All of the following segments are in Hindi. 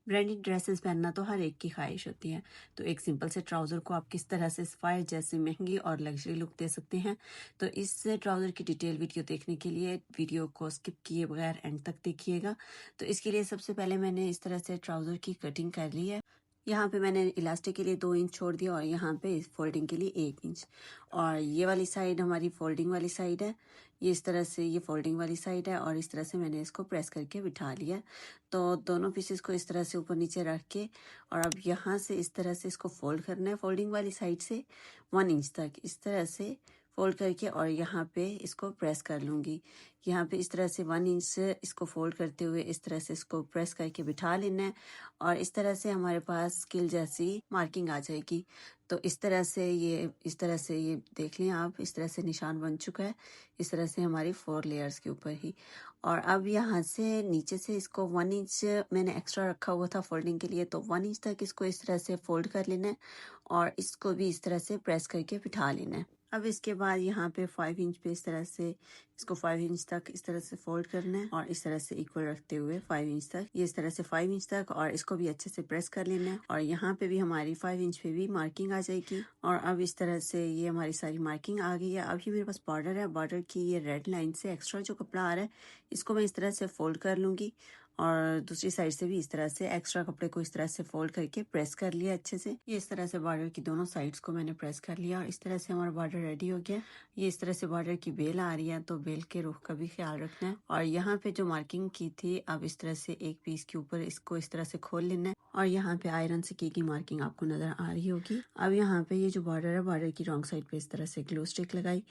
ब्रांडेड ड्रेसेस पहनना तो हर एक की ख्वाहिश होती है। तो एक सिंपल से ट्राउज़र को आप किस तरह से स्पाइस जैसे महंगी और लग्जरी लुक दे सकते हैं। तो इस ट्राउज़र की डिटेल वीडियो देखने के लिए वीडियो को स्किप किए बगैर एंड तक देखिएगा। तो इसके लिए सबसे पहले मैंने इस तरह से ट्राउज़र की कटिंग कर ली है। यहाँ पे मैंने इलास्टिक के लिए 2 इंच छोड़ दिया और यहाँ पे इस फोल्डिंग के लिए 1 इंच। और ये वाली साइड हमारी फोल्डिंग वाली साइड है। ये इस तरह से ये फोल्डिंग वाली साइड है और इस तरह से मैंने इसको प्रेस करके बिठा लिया। तो दोनों पीसेस को इस तरह से ऊपर नीचे रख के और अब यहाँ से इस तरह से इसको फोल्ड करना है फोल्डिंग वाली साइड से 1 इंच तक इस तरह से फोल्ड करके और यहाँ पे इसको प्रेस कर लूँगी। यहाँ पे इस तरह से 1 इंच से इसको फोल्ड करते हुए इस तरह से इसको प्रेस करके बिठा लेना है और इस तरह से हमारे पास स्किल जैसी मार्किंग आ जाएगी। तो इस तरह से ये देख लें आप, इस तरह से निशान बन चुका है। इस तरह से हमारी 4 लेयर्स के ऊपर ही। और अब यहाँ से नीचे से इसको 1 इंच मैंने एक्स्ट्रा रखा हुआ था फोल्डिंग के लिए, तो 1 इंच तक इसको इस तरह से फोल्ड कर लेना है और इसको भी इस तरह से प्रेस करके बिठा लेना है। अब इसके बाद यहाँ पे 5 इंच पे इस तरह से इसको 5 इंच तक इस तरह से फोल्ड करना है और इस तरह से इक्वल रखते हुए 5 इंच तक ये इस तरह से 5 इंच तक और इसको भी अच्छे से प्रेस कर लेना है और यहाँ पे भी हमारी 5 इंच पे भी मार्किंग आ जाएगी। और अब इस तरह से ये हमारी सारी मार्किंग आ गई है। अब ये मेरे पास बॉर्डर है, बॉर्डर की ये रेड लाइन से एक्स्ट्रा जो कपड़ा आ रहा है इसको मैं इस तरह से फोल्ड कर लूंगी और दूसरी साइड से भी इस तरह से एक्स्ट्रा कपड़े को इस तरह से फोल्ड करके प्रेस कर लिया अच्छे से। ये इस तरह से बॉर्डर की दोनों साइड्स को मैंने प्रेस कर लिया और इस तरह से हमारा बॉर्डर रेडी हो गया। ये इस तरह से बॉर्डर की बेल आ रही है तो बेल के रुख का भी ख्याल रखना है। और यहाँ पे जो मार्किंग की थी अब इस तरह से एक पीस के ऊपर इसको इस तरह से खोल लेना है और यहाँ पे आयरन से की मार्किंग आपको नजर आ रही होगी। अब यहाँ पे ये जो बॉर्डर है बॉर्डर की रॉन्ग साइड पे इस तरह से ग्लू स्टिक लगाई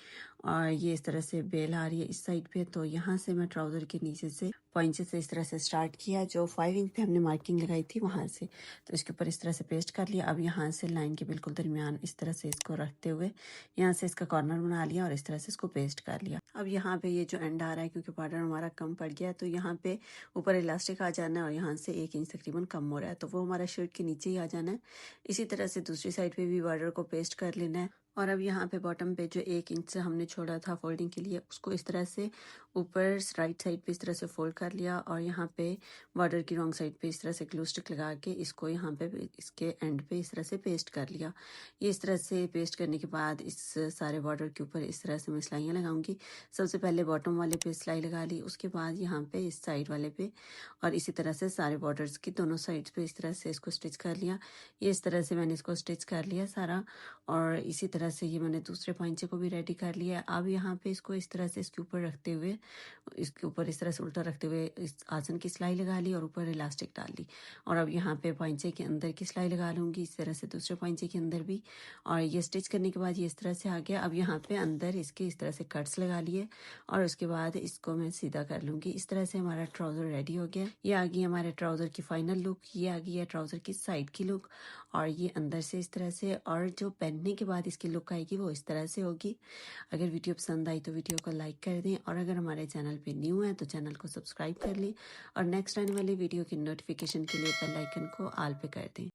और ये इस तरह से बेल आ रही है इस साइड पे। तो यहाँ से मैं ट्राउजर के नीचे से पॉइंट से इस तरह से स्टार्ट किया, जो 5 इंच पे हमने मार्किंग लगाई थी वहां से, तो इसके ऊपर इस तरह से पेस्ट कर लिया। अब यहाँ से लाइन के बिल्कुल दरमियान इस तरह से इसको रखते हुए यहाँ से इसका कॉर्नर बना लिया और इस तरह से इसको पेस्ट कर लिया। अब यहाँ पे ये जो एंड आ रहा है क्योंकि बॉर्डर हमारा कम पड़ गया तो यहाँ पे ऊपर इलास्टिक आ जाना है और यहाँ से 1 इंच तकरीबन कम हो रहा है तो वो हमारा शर्ट के नीचे ही आ जाना है। इसी तरह से दूसरी साइड पे भी बॉर्डर को पेस्ट कर लेना है। और अब यहाँ पे बॉटम पे जो 1 इंच से हमने छोड़ा था फोल्डिंग के लिए उसको इस तरह से ऊपर राइट साइड पे इस तरह से फोल्ड कर लिया और यहाँ पे बॉर्डर की रॉन्ग साइड पे इस तरह से ग्लू स्टिक लगा के इसको यहाँ पे इसके एंड पे इस तरह से पेस्ट कर लिया। ये इस तरह से पेस्ट करने के बाद इस सारे बॉर्डर के ऊपर इस तरह से मैं सिलाइयाँ लगाऊंगी। सबसे पहले बॉटम वाले पे सिलाई लगा ली, उसके बाद यहाँ पे इस साइड वाले पे और इसी तरह से सारे बॉर्डर्स की दोनों साइड्स पे इस तरह से इसको स्टिच कर लिया। ये इस तरह से मैंने इसको स्टिच कर लिया सारा और इसी तरह से ये मैंने दूसरे पॉइंचे को भी रेडी कर लिया। अब यहाँ पे इसको इस तरह से इसके ऊपर रखते हुए इसके ऊपर इस तरह से उल्टा रखते हुए इस आसन की सिलाई लगा ली और ऊपर इलास्टिक डाल ली। और अब यहाँ पे पॉइंचे के अंदर की सिलाई लगा लूंगी इस तरह से दूसरे पॉइंचे के अंदर भी और ये स्टिच करने के बाद ये इस तरह से आ गया। अब यहाँ पे अंदर इसके इस तरह से कट्स लगा लिए और उसके बाद इसको मैं सीधा कर लूंगी। इस तरह से हमारा ट्राउजर रेडी हो गया। ये आ गई हमारे ट्राउजर की फाइनल लुक, ये आ गई है ट्राउजर की साइड की लुक और ये अंदर से इस तरह से और जो पहनने के बाद इसकी लुक आएगी वो इस तरह से होगी। अगर वीडियो पसंद आई तो वीडियो को लाइक कर दें और अगर हमारे चैनल पे न्यू है तो चैनल को सब्सक्राइब कर लें और नेक्स्ट आने वाली वीडियो की नोटिफिकेशन के लिए बेल आइकन को ऑल पे कर दें।